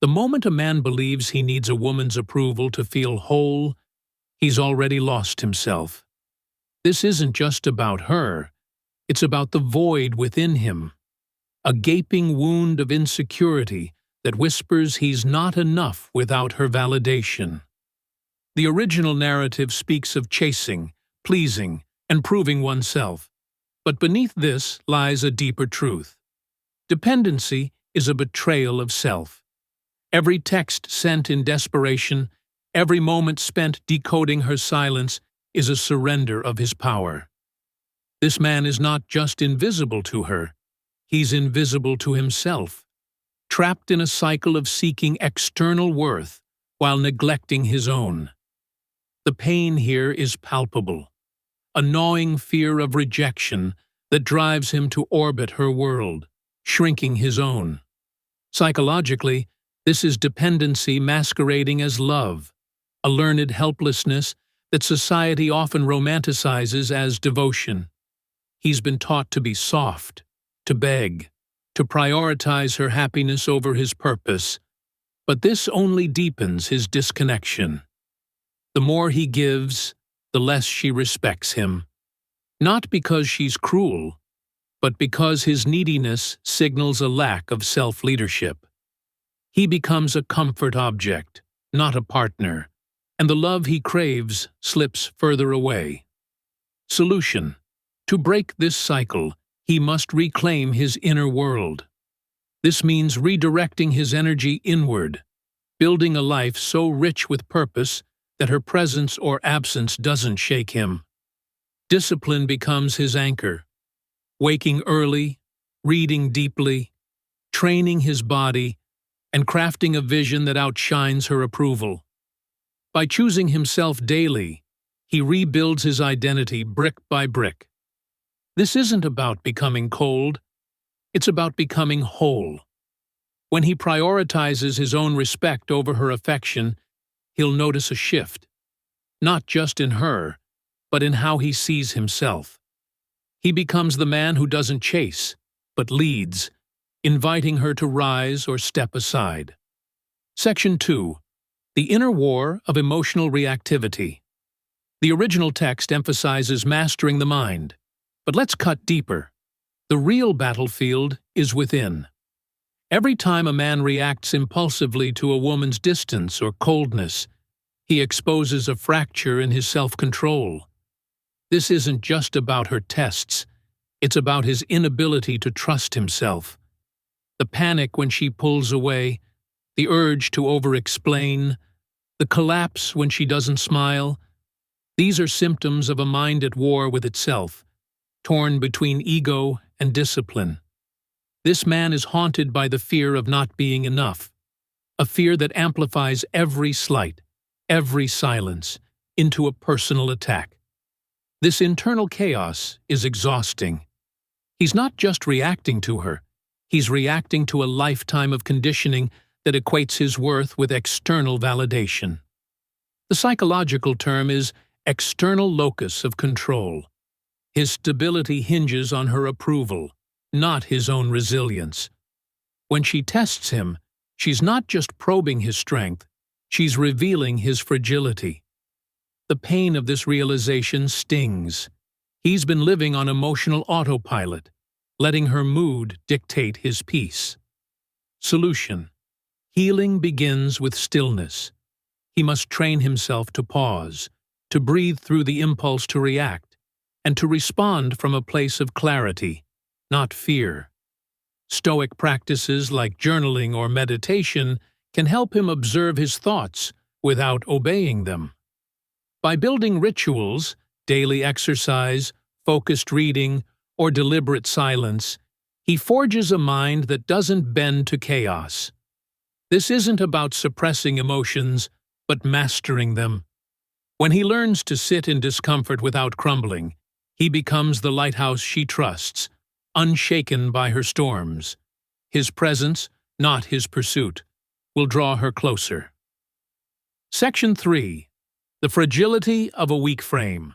The moment a man believes he needs a woman's approval to feel whole, he's already lost himself. This isn't just about her, it's about the void within him, a gaping wound of insecurity that whispers he's not enough without her validation. The original narrative speaks of chasing, pleasing, and proving oneself, but beneath this lies a deeper truth. Dependency is a betrayal of self. Every text sent in desperation, every moment spent decoding her silence is a surrender of his power. This man is not just invisible to her, he's invisible to himself, trapped in a cycle of seeking external worth while neglecting his own. The pain here is palpable, a gnawing fear of rejection that drives him to orbit her world, shrinking his own. Psychologically, this is dependency masquerading as love, a learned helplessness that society often romanticizes as devotion. He's been taught to be soft, to beg, to prioritize her happiness over his purpose, but this only deepens his disconnection. The more he gives, the less she respects him, not because she's cruel, but because his neediness signals a lack of self-leadership. He becomes a comfort object, not a partner, and the love he craves slips further away. Solution: to break this cycle, he must reclaim his inner world. This means redirecting his energy inward, building a life so rich with purpose that her presence or absence doesn't shake him. Discipline becomes his anchor. Waking early, reading deeply, training his body, and crafting a vision that outshines her approval. By choosing himself daily, he rebuilds his identity brick by brick. This isn't about becoming cold, it's about becoming whole. When he prioritizes his own respect over her affection, he'll notice a shift, not just in her, but in how he sees himself. He becomes the man who doesn't chase, but leads, inviting her to rise or step aside. Section 2. The Inner War of Emotional Reactivity. The original text emphasizes mastering the mind, but let's cut deeper. The real battlefield is within. Every time a man reacts impulsively to a woman's distance or coldness, he exposes a fracture in his self-control. This isn't just about her tests, it's about his inability to trust himself. The panic when she pulls away, the urge to over-explain, the collapse when she doesn't smile, these are symptoms of a mind at war with itself, torn between ego and discipline. This man is haunted by the fear of not being enough, a fear that amplifies every slight, every silence, into a personal attack. This internal chaos is exhausting. He's not just reacting to her, he's reacting to a lifetime of conditioning that equates his worth with external validation. The psychological term is external locus of control. His stability hinges on her approval, not his own resilience. When she tests him, she's not just probing his strength, she's revealing his fragility. The pain of this realization stings. He's been living on emotional autopilot, letting her mood dictate his peace. Solution: healing begins with stillness. He must train himself to pause, to breathe through the impulse to react, and to respond from a place of clarity, not fear. Stoic practices like journaling or meditation can help him observe his thoughts without obeying them. By building rituals, daily exercise, focused reading, or deliberate silence, he forges a mind that doesn't bend to chaos. This isn't about suppressing emotions, but mastering them. When he learns to sit in discomfort without crumbling, he becomes the lighthouse she trusts, unshaken by her storms. His presence, not his pursuit, will draw her closer. Section 3. The Fragility of a Weak Frame.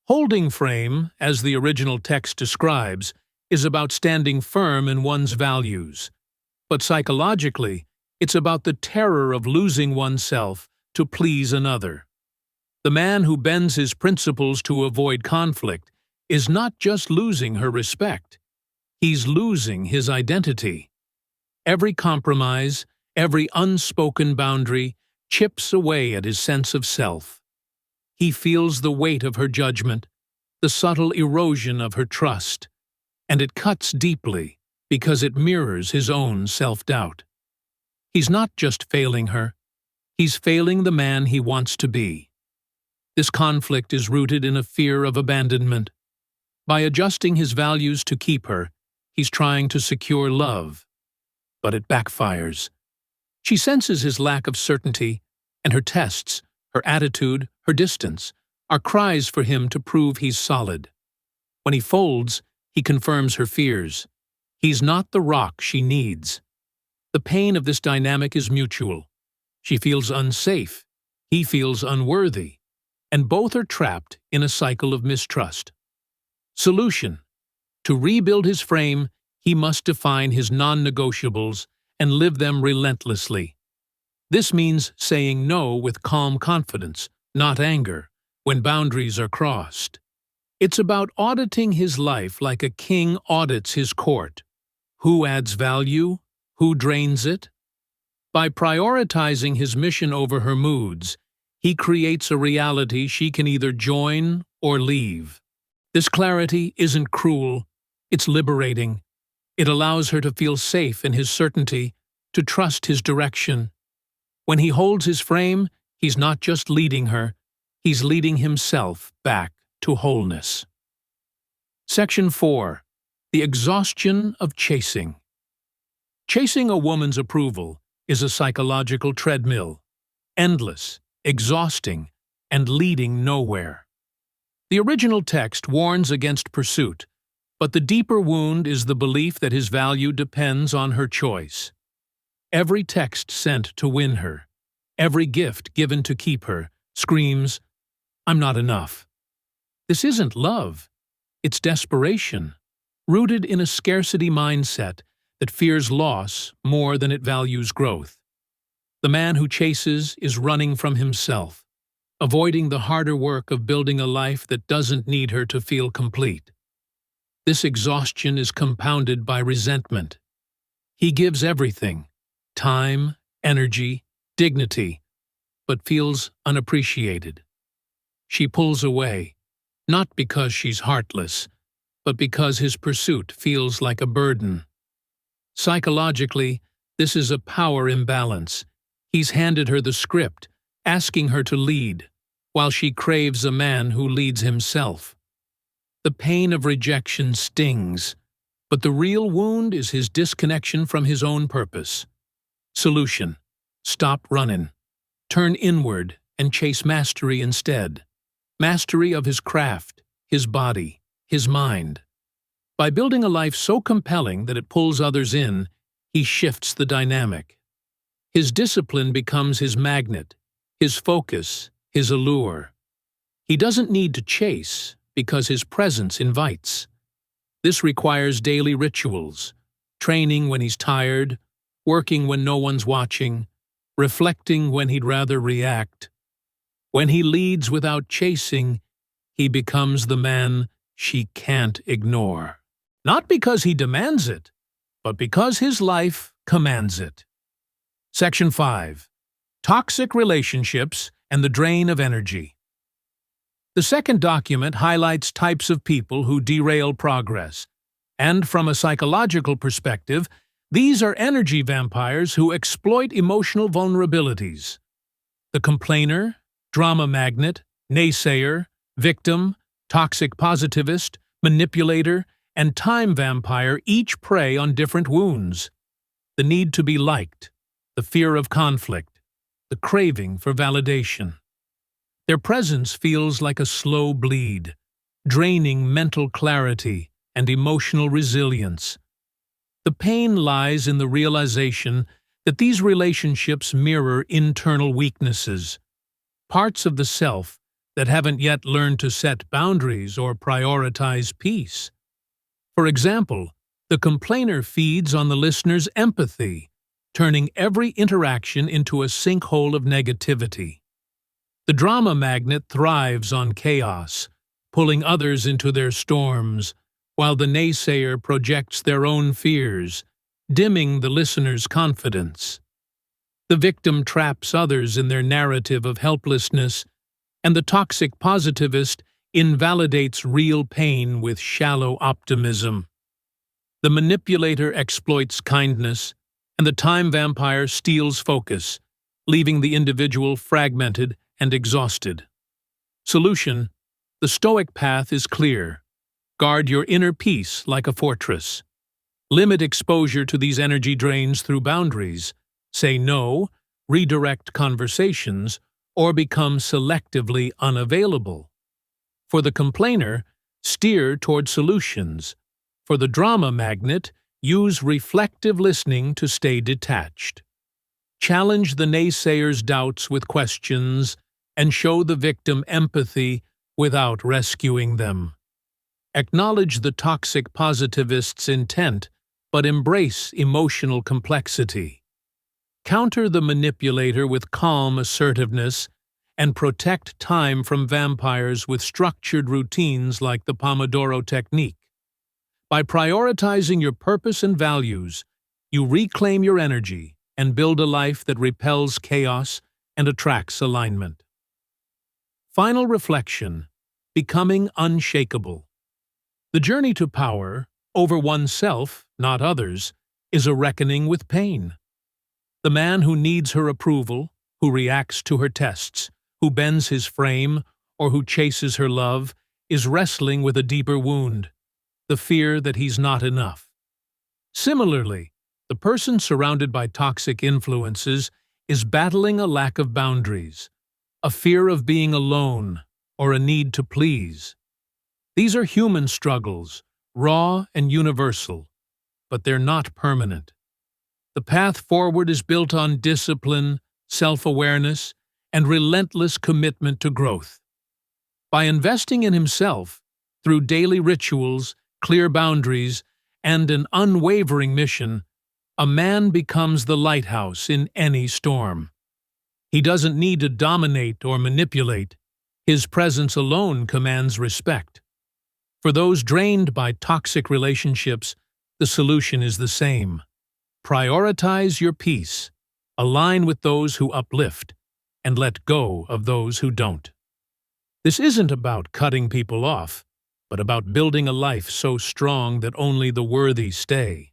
Holding frame, as the original text describes, is about standing firm in one's values. But psychologically, It's about the terror of losing oneself to please another. The man who bends his principles to avoid conflict is not just losing her respect, he's losing his identity. Every compromise, every unspoken boundary chips away at his sense of self. He feels the weight of her judgment, the subtle erosion of her trust, and it cuts deeply because it mirrors his own self-doubt. He's not just failing her, he's failing the man he wants to be. This conflict is rooted in a fear of abandonment. By adjusting his values to keep her, he's trying to secure love. But it backfires. She senses his lack of certainty, and her tests, her attitude, her distance, are cries for him to prove he's solid. When he folds, he confirms her fears. He's not the rock she needs. The pain of this dynamic is mutual. She feels unsafe, he feels unworthy, and both are trapped in a cycle of mistrust. Solution: to rebuild his frame, he must define his non-negotiables and live them relentlessly. This means saying no with calm confidence, not anger, when boundaries are crossed. It's about auditing his life like a king audits his court. Who adds value? Who drains it? By prioritizing his mission over her moods, he creates a reality she can either join or leave. This clarity isn't cruel, it's liberating. It allows her to feel safe in his certainty, to trust his direction. When he holds his frame, he's not just leading her, he's leading himself back to wholeness. Section 4. The exhaustion of chasing. Chasing a woman's approval is a psychological treadmill, endless, exhausting, and leading nowhere. The original text warns against pursuit, but the deeper wound is the belief that his value depends on her choice. Every text sent to win her, every gift given to keep her, screams, "I'm not enough." This isn't love, it's desperation, rooted in a scarcity mindset that fears loss more than it values growth. The man who chases is running from himself, avoiding the harder work of building a life that doesn't need her to feel complete. This exhaustion is compounded by resentment. He gives everything, time, energy, dignity, but feels unappreciated. She pulls away, not because she's heartless, but because his pursuit feels like a burden. Psychologically, this is a power imbalance. He's handed her the script, asking her to lead, while she craves a man who leads himself. The pain of rejection stings, but the real wound is his disconnection from his own purpose. Solution: stop running. Turn inward and chase mastery instead. Mastery of his craft, his body, his mind. By building a life so compelling that it pulls others in, he shifts the dynamic. His discipline becomes his magnet, his focus, his allure. He doesn't need to chase because his presence invites. This requires daily rituals, training when he's tired, working when no one's watching, reflecting when he'd rather react. When he leads without chasing, he becomes the man she can't ignore. Not because he demands it, but because his life commands it. Section 5. Toxic relationships and the drain of energy. The second document highlights types of people who derail progress, and from a psychological perspective, these are energy vampires who exploit emotional vulnerabilities. The complainer, drama magnet, naysayer, victim, toxic positivist, manipulator, and time vampire each prey on different wounds. The need to be liked, the fear of conflict, the craving for validation. Their presence feels like a slow bleed, draining mental clarity and emotional resilience. The pain lies in the realization that these relationships mirror internal weaknesses, parts of the self that haven't yet learned to set boundaries or prioritize peace. For example, the complainer feeds on the listener's empathy, turning every interaction into a sinkhole of negativity. The drama magnet thrives on chaos, pulling others into their storms, while the naysayer projects their own fears, dimming the listener's confidence. The victim traps others in their narrative of helplessness, and the toxic positivist invalidates real pain with shallow optimism. The manipulator exploits kindness, and the time vampire steals focus, leaving the individual fragmented and exhausted. Solution: the Stoic path is clear. Guard your inner peace like a fortress. Limit exposure to these energy drains through boundaries. Say no, redirect conversations, or become selectively unavailable. For the complainer, steer toward solutions. For the drama magnet, use reflective listening to stay detached. Challenge the naysayer's doubts with questions and show the victim empathy without rescuing them. Acknowledge the toxic positivist's intent, but embrace emotional complexity. Counter the manipulator with calm assertiveness and protect time from vampires with structured routines like the Pomodoro technique. By prioritizing your purpose and values, you reclaim your energy and build a life that repels chaos and attracts alignment. Final reflection: becoming unshakable. The journey to power, over oneself, not others, is a reckoning with pain. The man who needs her approval, who reacts to her tests, who bends his frame, or who chases her love, is wrestling with a deeper wound: the fear that he's not enough. Similarly, the person surrounded by toxic influences is battling a lack of boundaries, a fear of being alone, or a need to please. These are human struggles, raw and universal, but they're not permanent. The path forward is built on discipline, self-awareness, and relentless commitment to growth. By investing in himself, through daily rituals, clear boundaries, and an unwavering mission, a man becomes the lighthouse in any storm. He doesn't need to dominate or manipulate. His presence alone commands respect. For those drained by toxic relationships, the solution is the same. Prioritize your peace, align with those who uplift, and let go of those who don't. This isn't about cutting people off, but about building a life so strong that only the worthy stay.